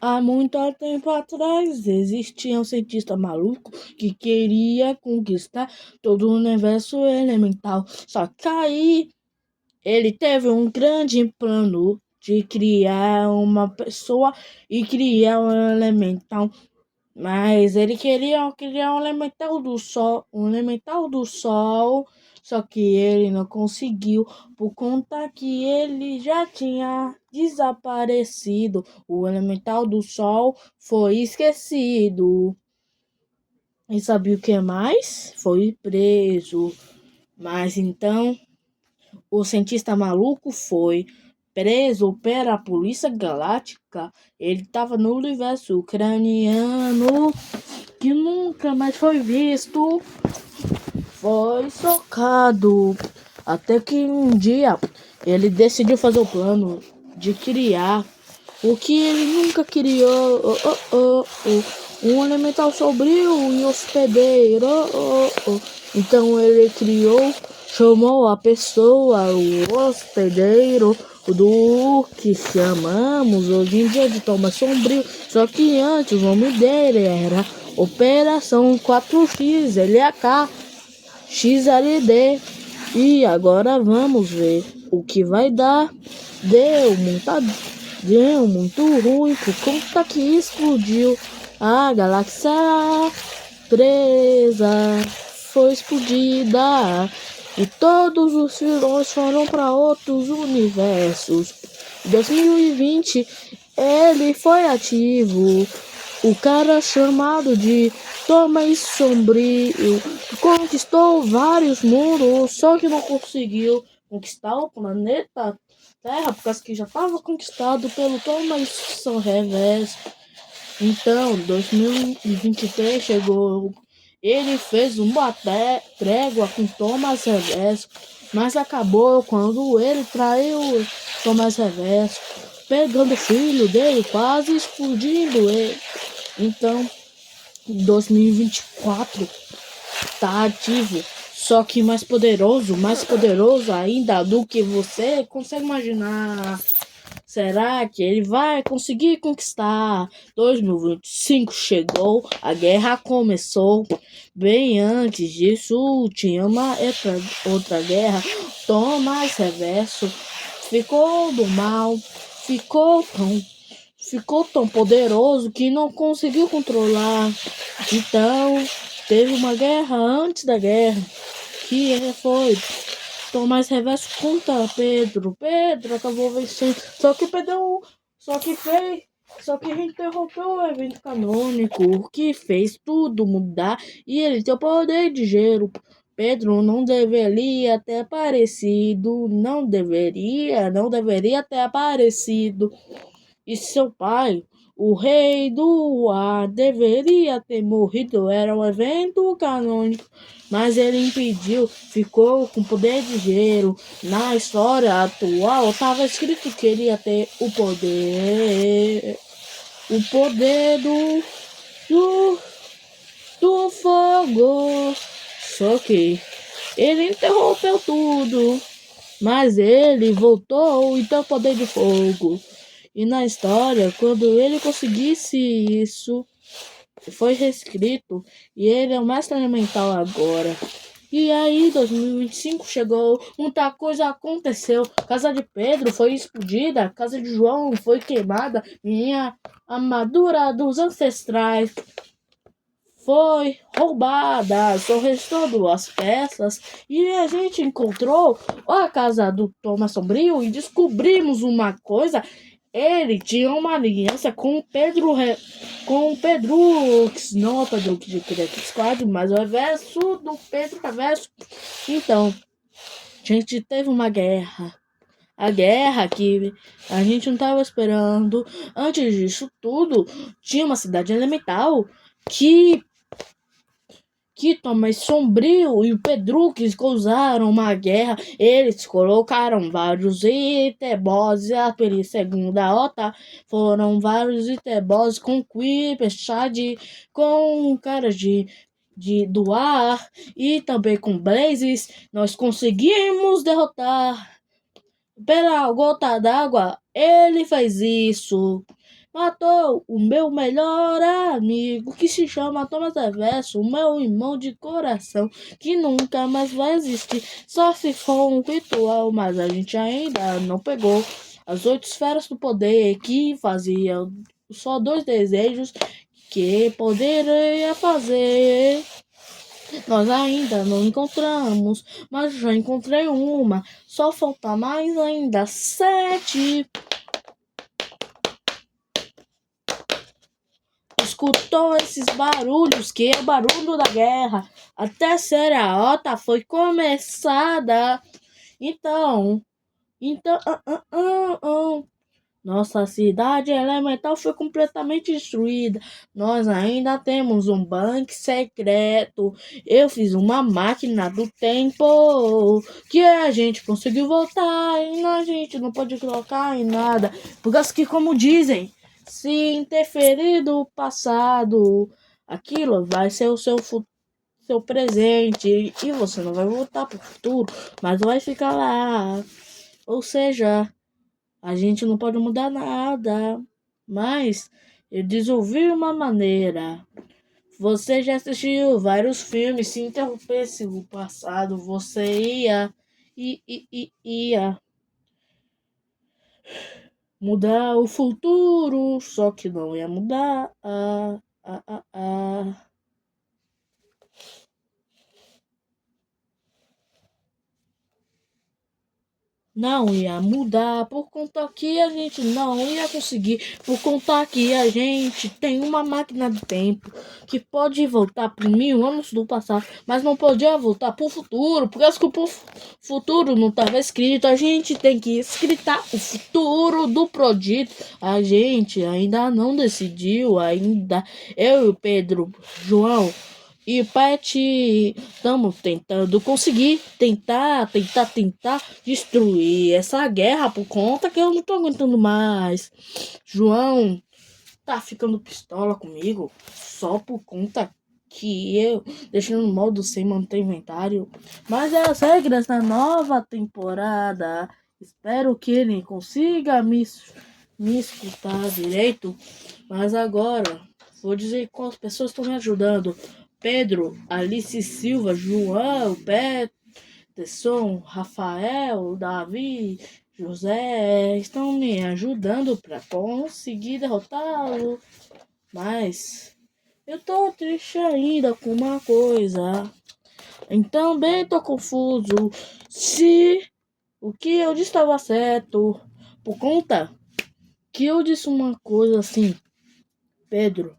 Há muito tempo atrás existia um cientista maluco que queria conquistar todo o universo elemental. Só que aí ele teve um grande plano de criar uma pessoa e criar um elemental. Mas ele queria criar um elemental do Sol, só que ele não conseguiu por conta que ele já tinha desaparecido. O elemental do Sol foi esquecido. E sabia o que mais? Foi preso. Mas então o cientista maluco foi preso pela Polícia Galáctica. Ele estava no universo ucraniano que nunca mais foi visto, foi socado. Até que um dia ele decidiu fazer o plano de criar o que ele nunca criou, um elemental sombrio e hospedeiro. Então ele criou, chamou a pessoa, o hospedeiro, do que chamamos hoje em dia de Thomas Sombrio. Só que antes o nome dele era Operação 4X, LAK, XLD. E agora vamos ver o que vai dar. Deu muito ruim por conta que explodiu a galáxia presa. Foi explodida e todos os vilões foram para outros universos. Em 2020 ele foi ativo. O cara chamado de Thomas Sombrio conquistou vários mundos, só que não conseguiu conquistar o planeta Terra, por causa que já estava conquistado pelo Thomas Reverso. Então, 2023 chegou, ele fez uma trégua com Thomas Reverso, mas acabou quando ele traiu Thomas Reverso, pegando o filho dele, quase explodindo ele. Então, 2024 tá ativo, só que mais poderoso ainda do que você consegue imaginar. Será que ele vai conseguir conquistar? 2025 chegou, a guerra começou. Bem antes disso, tinha uma outra guerra. Thomas Reverso ficou do mal, ficou tão poderoso que não conseguiu controlar. Então, teve uma guerra antes da guerra, que foi Tomás Reverso contra Pedro. Pedro acabou vencendo, só que interrompeu o evento canônico, o que fez tudo mudar e ele tem o poder de gelo. Pedro não deveria ter aparecido, não deveria ter aparecido. E seu pai, o rei do ar, deveria ter morrido. Era um evento canônico, mas ele impediu, ficou com poder de gelo. Na história atual, estava escrito que ele ia ter o poder do, do fogo. Só que ele interrompeu tudo, mas ele voltou e tem o poder de fogo. E na história, quando ele conseguisse isso, foi reescrito e ele é o mestre elemental agora. E aí, 2025 chegou, muita coisa aconteceu. Casa de Pedro foi explodida, casa de João foi queimada, minha armadura dos ancestrais foi roubada, só restou duas peças e a gente encontrou a casa do Thomas Sombrio e descobrimos uma coisa. Ele tinha uma aliança com o Pedro, com o Pedrux, não o Pedrux de Cricket Squad, mas o reverso do Pedro Reverso. Então, a gente teve uma guerra. A guerra que a gente não estava esperando. Antes disso tudo, tinha uma cidade elemental que Thomas Sombrio e o Pedrux causaram uma guerra. Eles colocaram vários iteboses pela segunda rota. Foram vários iteboses com Creeper, Chad, com caras do ar e também com Blazes. Nós conseguimos derrotar pela gota d'água. Ele fez isso. matou o meu melhor amigo, que se chama Thomas Everson, o meu irmão de coração, que nunca mais vai existir, só se for um ritual, mas a gente ainda não pegou as 8 esferas do poder que faziam só 2 desejos que poderia fazer. Nós ainda não encontramos, mas já encontrei uma. Só falta mais ainda 7. Escutou esses barulhos, que é o barulho da guerra. A terceira rota foi começada. Então, então, nossa cidade elemental foi completamente destruída. Nós ainda temos um banco secreto. Eu fiz uma máquina do tempo que a gente conseguiu voltar e a gente não pode colocar em nada. Por causa que, como dizem, se interferir do passado, aquilo vai ser o seu presente e você não vai voltar para o futuro, mas vai ficar lá. Ou seja, a gente não pode mudar nada, mas eu desenvolvi uma maneira. Você já assistiu vários filmes, se interrompesse o passado, você ia mudar o futuro, só que não ia mudar. Não ia mudar, por conta que a gente não ia conseguir, por conta que a gente tem uma máquina do tempo que pode voltar para 1000 anos do passado, mas não podia voltar para o futuro, porque que o futuro não estava escrito. A gente tem que escritar o futuro do projeto. A gente ainda não decidiu, ainda eu e o Pedro, João e o Pet estamos tentando conseguir, tentar destruir essa guerra por conta que eu não tô aguentando mais. João tá ficando pistola comigo só por conta que eu deixei no modo sem manter inventário. Mas é as regras da nova temporada. Espero que ele consiga me escutar direito. Mas agora vou dizer quais pessoas estão me ajudando. Pedro, Alice Silva, João, Peterson, Rafael, Davi, José estão me ajudando para conseguir derrotá-lo. Mas eu tô triste ainda com uma coisa. Então bem tô confuso se o que eu disse estava certo. Por conta que eu disse uma coisa assim, Pedro,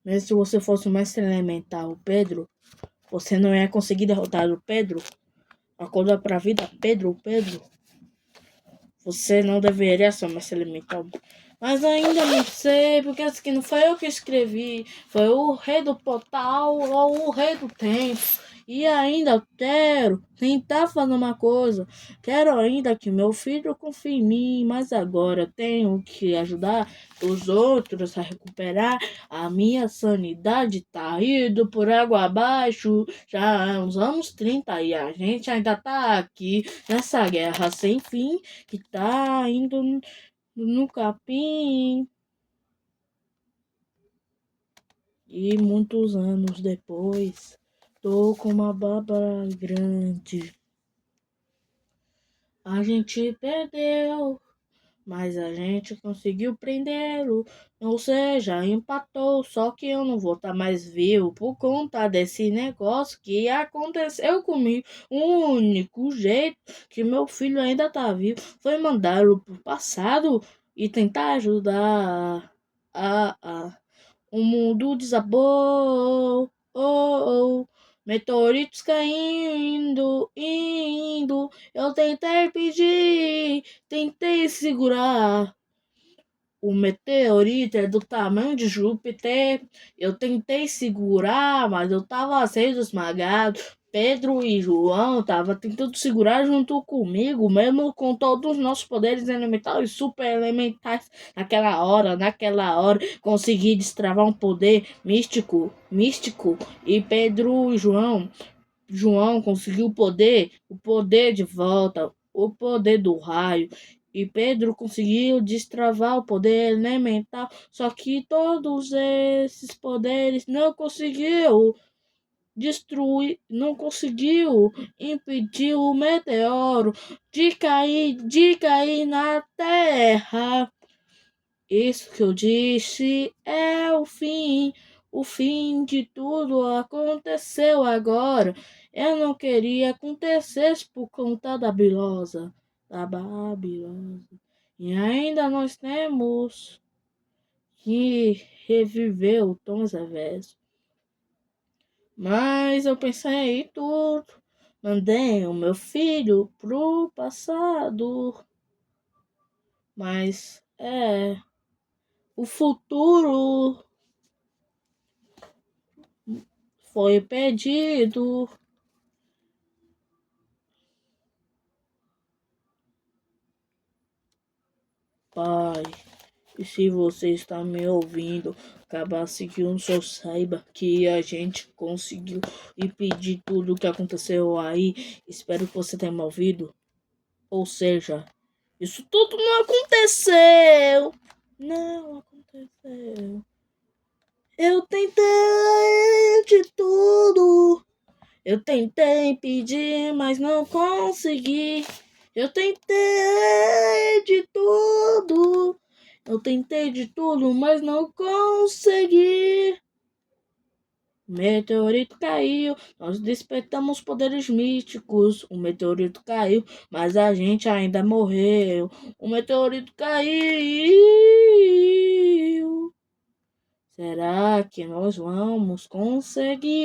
mesmo se você fosse o mestre elemental, Pedro, você não ia conseguir derrotar o Pedro. Acorda pra vida, Pedro. Você não deveria ser o mestre elemental. Mas ainda não sei, porque esse aqui não foi eu que escrevi. Foi o rei do portal ou o rei do tempo. E ainda quero tentar fazer uma coisa. Quero ainda que meu filho confie em mim, mas agora tenho que ajudar os outros a recuperar. A minha sanidade tá indo por água abaixo já há uns anos 30 e a gente ainda tá aqui nessa guerra sem fim que tá indo no capim. E muitos anos depois, tô com uma baba grande. A gente perdeu, mas a gente conseguiu prendê-lo. Ou seja, empatou. Só que eu não vou estar mais vivo por conta desse negócio que aconteceu comigo. O único jeito que meu filho ainda tá vivo foi mandá-lo pro passado e tentar ajudar o mundo desabou. Meteoritos caindo, indo. Eu tentei pedir, tentei segurar. O meteorito é do tamanho de Júpiter. Eu tentei segurar, mas eu tava sendo esmagado. Pedro e João estavam tentando segurar junto comigo, mesmo com todos os nossos poderes elementais e super elementais. Naquela hora, consegui destravar um poder místico. E Pedro e João conseguiu o poder de volta, o poder do raio. E Pedro conseguiu destravar o poder elemental, só que todos esses poderes não conseguiu destruir, não conseguiu impedir o meteoro de cair na Terra. Isso que eu disse é o fim de tudo aconteceu agora. Eu não queria que acontecesse por conta da Babilosa. E ainda nós temos que reviver o Tom Reverso. Mas eu pensei em tudo. Mandei o meu filho pro passado. Mas o futuro foi pedido. Pai, e se você está me ouvindo, acabasse que um só saiba que a gente conseguiu impedir tudo o que aconteceu aí. Espero que você tenha me ouvido. Ou seja, isso tudo não aconteceu. Não aconteceu. Eu tentei de tudo. Eu tentei impedir, mas não consegui. Eu tentei de tudo. Eu tentei de tudo, mas não consegui. O meteorito caiu, nós despertamos poderes místicos. O meteorito caiu, mas a gente ainda morreu. O meteorito caiu. Será que nós vamos conseguir?